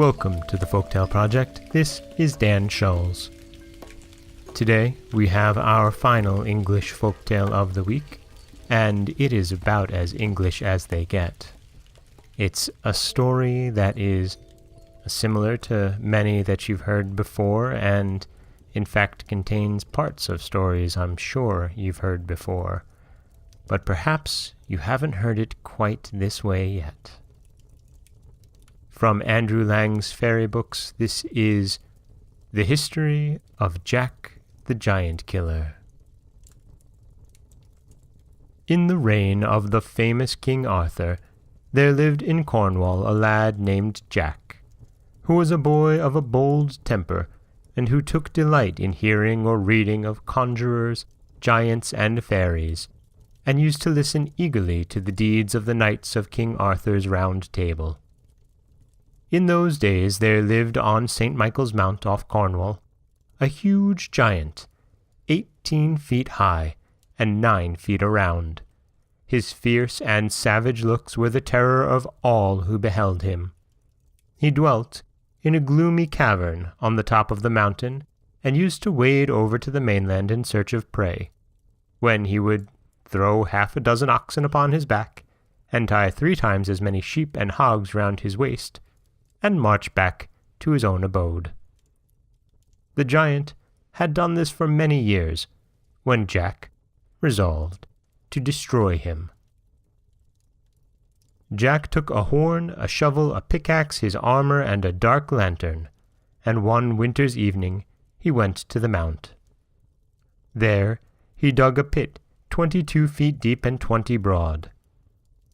Welcome to the Folktale Project. This is Dan Schulz. Today we have our final English folktale of the week, and it is about as English as they get. It's a story that is similar to many that you've heard before, and in fact contains parts of stories I'm sure you've heard before. But perhaps you haven't heard it quite this way yet. From Andrew Lang's fairy books, this is The History of Jack the Giant Killer. In the reign of the famous King Arthur, there lived in Cornwall a lad named Jack, who was a boy of a bold temper, and who took delight in hearing or reading of conjurers, giants, and fairies, and used to listen eagerly to the deeds of the knights of King Arthur's Round Table. In those days there lived on St. Michael's Mount off Cornwall a huge giant, 18 feet high and 9 feet around. His fierce and savage looks were the terror of all who beheld him. He dwelt in a gloomy cavern on the top of the mountain, and used to wade over to the mainland in search of prey, when he would throw 6 oxen upon his back, and tie 3 times as many sheep and hogs round his waist, and march back to his own abode. The giant had done this for many years, when Jack resolved to destroy him. Jack took a horn, a shovel, a pickaxe, his armor, and a dark lantern, and one winter's evening he went to the mount. There he dug a pit 22 feet deep and 20 broad.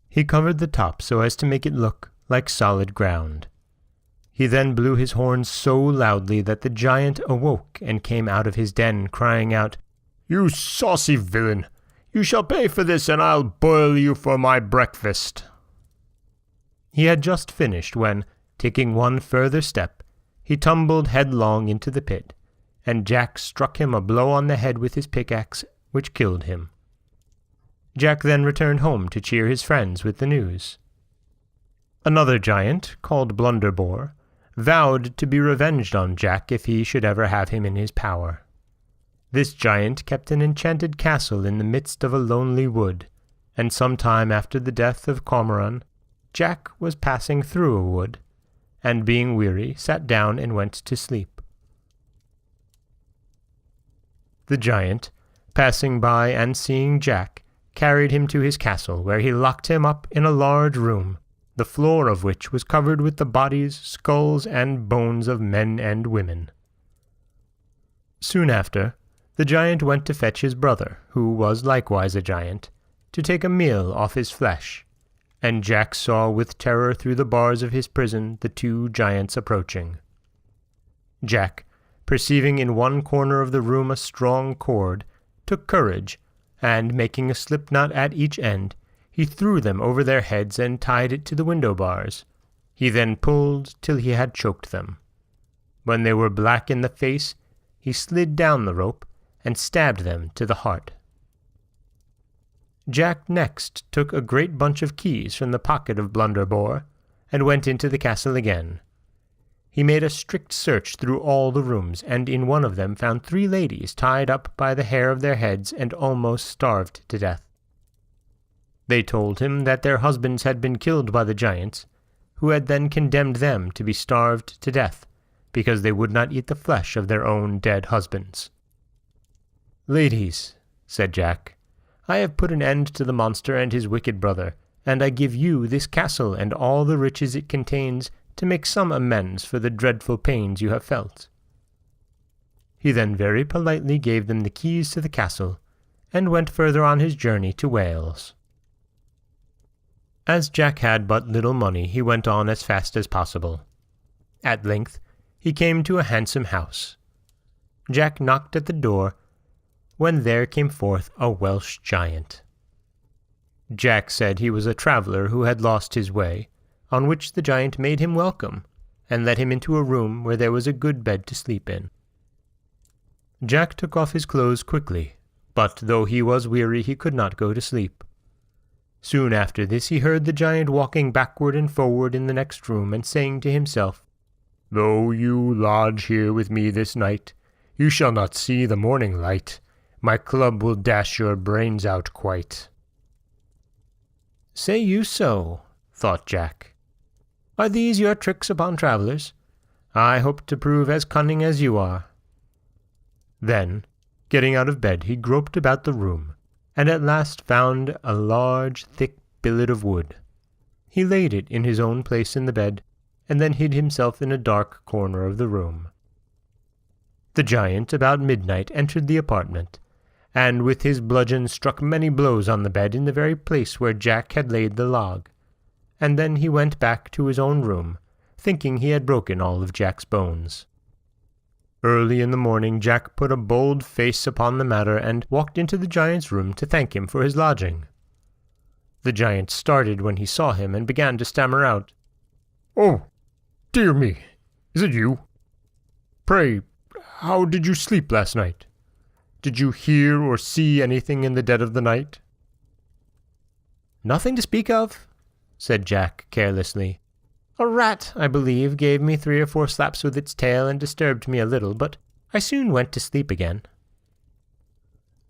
He covered the top so as to make it look like solid ground. He then blew his horn so loudly that the giant awoke and came out of his den, crying out, "You saucy villain! You shall pay for this, and I'll boil you for my breakfast." He had just finished when, taking one further step, he tumbled headlong into the pit, and Jack struck him a blow on the head with his pickaxe, which killed him. Jack then returned home to cheer his friends with the news. Another giant, called Blunderbore, vowed to be revenged on Jack if he should ever have him in his power. This giant kept an enchanted castle in the midst of a lonely wood, and some time after the death of Cornwall, Jack was passing through a wood, and being weary, sat down and went to sleep. The giant, passing by and seeing Jack, carried him to his castle, where he locked him up in a large room, the floor of which was covered with the bodies, skulls, and bones of men and women. Soon after, the giant went to fetch his brother, who was likewise a giant, to take a meal off his flesh, and Jack saw with terror through the bars of his prison the 2 giants approaching. Jack, perceiving in one corner of the room a strong cord, took courage, and making a slip-knot at each end, he threw them over their heads and tied it to the window bars. He then pulled till he had choked them. When they were black in the face, he slid down the rope and stabbed them to the heart. Jack next took a great bunch of keys from the pocket of Blunderbore, and went into the castle again. He made a strict search through all the rooms, and in one of them found 3 ladies tied up by the hair of their heads and almost starved to death. They told him that their husbands had been killed by the giants, who had then condemned them to be starved to death, because they would not eat the flesh of their own dead husbands. "Ladies," said Jack, "I have put an end to the monster and his wicked brother, and I give you this castle and all the riches it contains to make some amends for the dreadful pains you have felt." He then very politely gave them the keys to the castle, and went further on his journey to Wales. As Jack had but little money, he went on as fast as possible. At length he came to a handsome house. Jack knocked at the door, when there came forth a Welsh giant. Jack said he was a traveller who had lost his way, on which the giant made him welcome, and led him into a room where there was a good bed to sleep in. Jack took off his clothes quickly, but though he was weary he could not go to sleep. Soon after this he heard the giant walking backward and forward in the next room, and saying to himself, Though you lodge here with me this night, you shall not see the morning light. My club will dash your brains out quite." "Say you so?" thought Jack. "Are these your tricks upon travellers? I hope to prove as cunning as you are." Then, getting out of bed, he groped about the room, and at last found a large, thick billet of wood. He laid it in his own place in the bed, and then hid himself in a dark corner of the room. The giant, about midnight, entered the apartment, and with his bludgeon struck many blows on the bed in the very place where Jack had laid the log, and then he went back to his own room, thinking he had broken all of Jack's bones. Early in the morning Jack put a bold face upon the matter and walked into the giant's room to thank him for his lodging. The giant started when he saw him and began to stammer out, "Oh, dear me, is it you? Pray, how did you sleep last night? Did you hear or see anything in the dead of the night?" "Nothing to speak of," said Jack carelessly. "A rat, I believe, gave me 3 or 4 slaps with its tail and disturbed me a little, but I soon went to sleep again."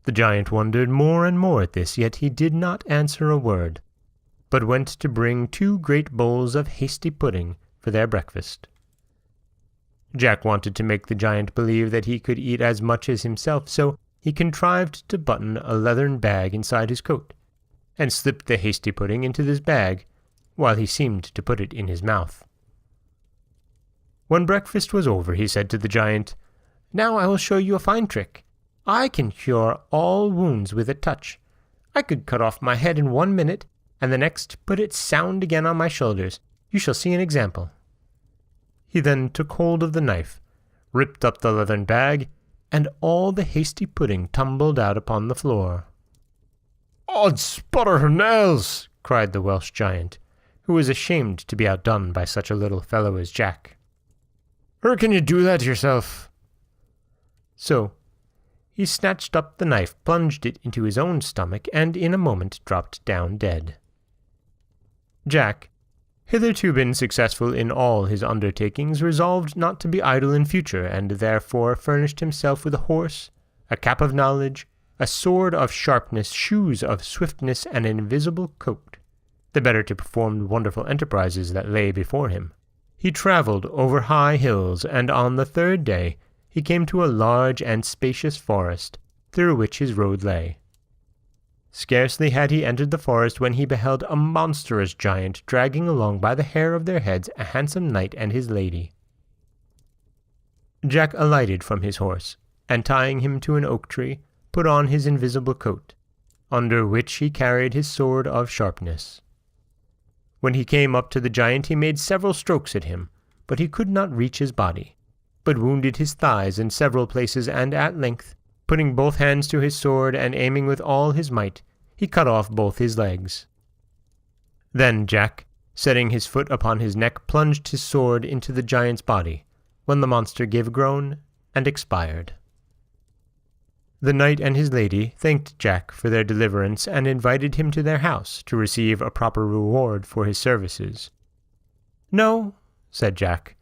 The giant wondered more and more at this, yet he did not answer a word, but went to bring 2 great bowls of hasty pudding for their breakfast. Jack wanted to make the giant believe that he could eat as much as himself, so he contrived to button a leathern bag inside his coat, and slipped the hasty pudding into this bag, while he seemed to put it in his mouth. When breakfast was over, he said to the giant, "Now I will show you a fine trick. I can cure all wounds with a touch. I could cut off my head in 1 minute, and the next put it sound again on my shoulders. You shall see an example." He then took hold of the knife, ripped up the leathern bag, and all the hasty pudding tumbled out upon the floor. "Odd sputter her nails!" cried the Welsh giant, who was ashamed to be outdone by such a little fellow as Jack. "Or can you do that yourself?" So he snatched up the knife, plunged it into his own stomach, and in a moment dropped down dead. Jack, hitherto been successful in all his undertakings, resolved not to be idle in future, and therefore furnished himself with a horse, a cap of knowledge, a sword of sharpness, shoes of swiftness, and an invisible coat, the better to perform the wonderful enterprises that lay before him. He travelled over high hills, and on the 3rd day he came to a large and spacious forest, through which his road lay. Scarcely had he entered the forest when he beheld a monstrous giant dragging along by the hair of their heads a handsome knight and his lady. Jack alighted from his horse, and tying him to an oak tree, put on his invisible coat, under which he carried his sword of sharpness. When he came up to the giant he made several strokes at him, but he could not reach his body, but wounded his thighs in several places, and at length, putting both hands to his sword and aiming with all his might, he cut off both his legs. Then Jack, setting his foot upon his neck, plunged his sword into the giant's body, when the monster gave a groan and expired. The knight and his lady thanked Jack for their deliverance and invited him to their house to receive a proper reward for his services. "No," said Jack,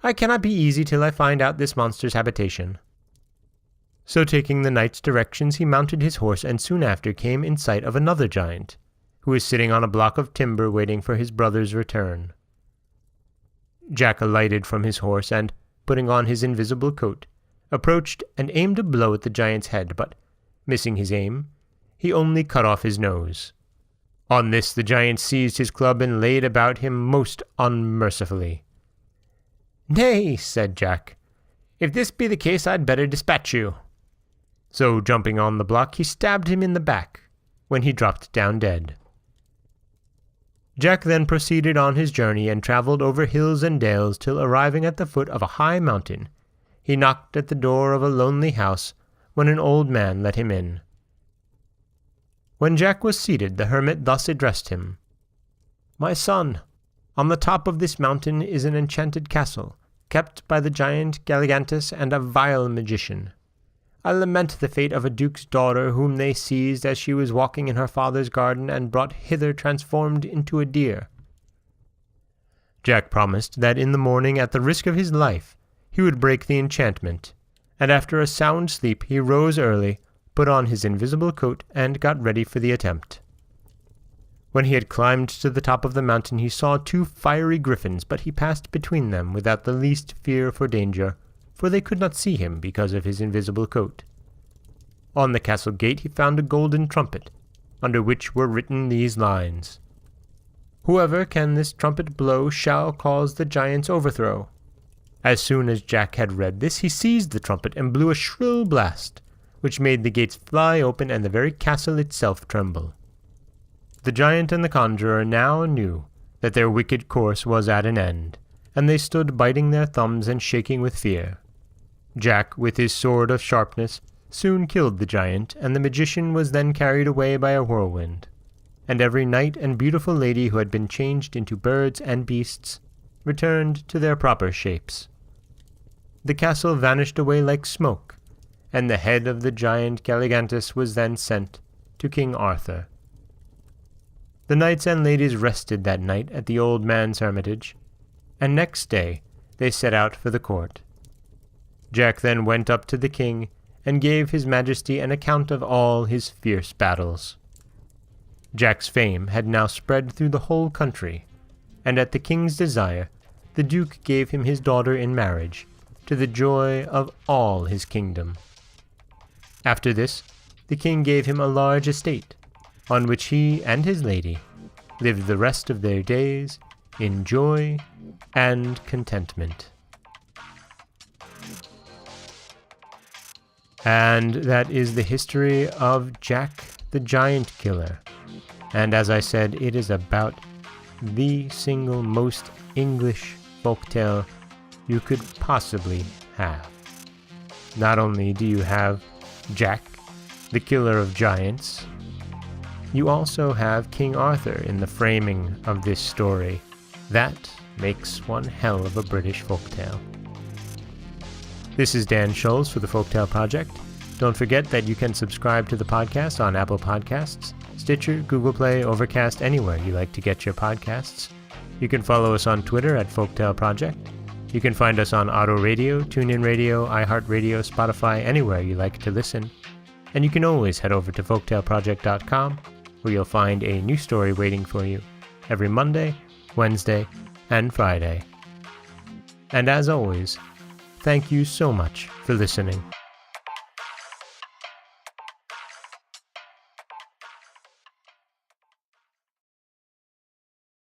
"I cannot be easy till I find out this monster's habitation." So taking the knight's directions, he mounted his horse and soon after came in sight of another giant, who was sitting on a block of timber waiting for his brother's return. Jack alighted from his horse and, putting on his invisible coat, approached and aimed a blow at the giant's head, but, missing his aim, he only cut off his nose. On this the giant seized his club and laid about him most unmercifully. "Nay," said Jack, "if this be the case I'd better dispatch you." So, jumping on the block, he stabbed him in the back, when he dropped down dead. Jack then proceeded on his journey and travelled over hills and dales till, arriving at the foot of a high mountain, he knocked at the door of a lonely house, when an old man let him in. When Jack was seated, the hermit thus addressed him. "My son, on the top of this mountain is an enchanted castle, kept by the giant Galligantus and a vile magician. I lament the fate of a duke's daughter whom they seized as she was walking in her father's garden and brought hither transformed into a deer. Jack promised that in the morning, at the risk of his life, he would break the enchantment, and after a sound sleep he rose early, put on his invisible coat, and got ready for the attempt. When he had climbed to the top of the mountain he saw 2 fiery griffins, but he passed between them without the least fear for danger, for they could not see him because of his invisible coat. On the castle gate he found a golden trumpet, under which were written these lines: "Whoever can this trumpet blow shall cause the giant's overthrow." As soon as Jack had read this, he seized the trumpet and blew a shrill blast, which made the gates fly open and the very castle itself tremble. The giant and the conjurer now knew that their wicked course was at an end, and they stood biting their thumbs and shaking with fear. Jack, with his sword of sharpness, soon killed the giant, and the magician was then carried away by a whirlwind, and every knight and beautiful lady who had been changed into birds and beasts returned to their proper shapes. The castle vanished away like smoke, and the head of the giant Galligantus was then sent to King Arthur. The knights and ladies rested that night at the old man's hermitage, and next day they set out for the court. Jack then went up to the king and gave his majesty an account of all his fierce battles. Jack's fame had now spread through the whole country, and at the king's desire the duke gave him his daughter in marriage, to the joy of all his kingdom. After this, the king gave him a large estate, on which he and his lady lived the rest of their days in joy and contentment. And that is the history of Jack the Giant Killer. And as I said, it is about the single most English folktale you could possibly have. Not only do you have Jack, the killer of giants, you also have King Arthur in the framing of this story. That makes one hell of a British folktale. This is Dan Scholes for the Folktale Project. Don't forget that you can subscribe to the podcast on Apple Podcasts, Stitcher, Google Play, Overcast, anywhere you like to get your podcasts. You can follow us on Twitter at Folktale Project. You can find us on Auto Radio, TuneIn Radio, iHeartRadio, Spotify, anywhere you like to listen. And you can always head over to folktaleproject.com, where you'll find a new story waiting for you every Monday, Wednesday, and Friday. And as always, thank you so much for listening.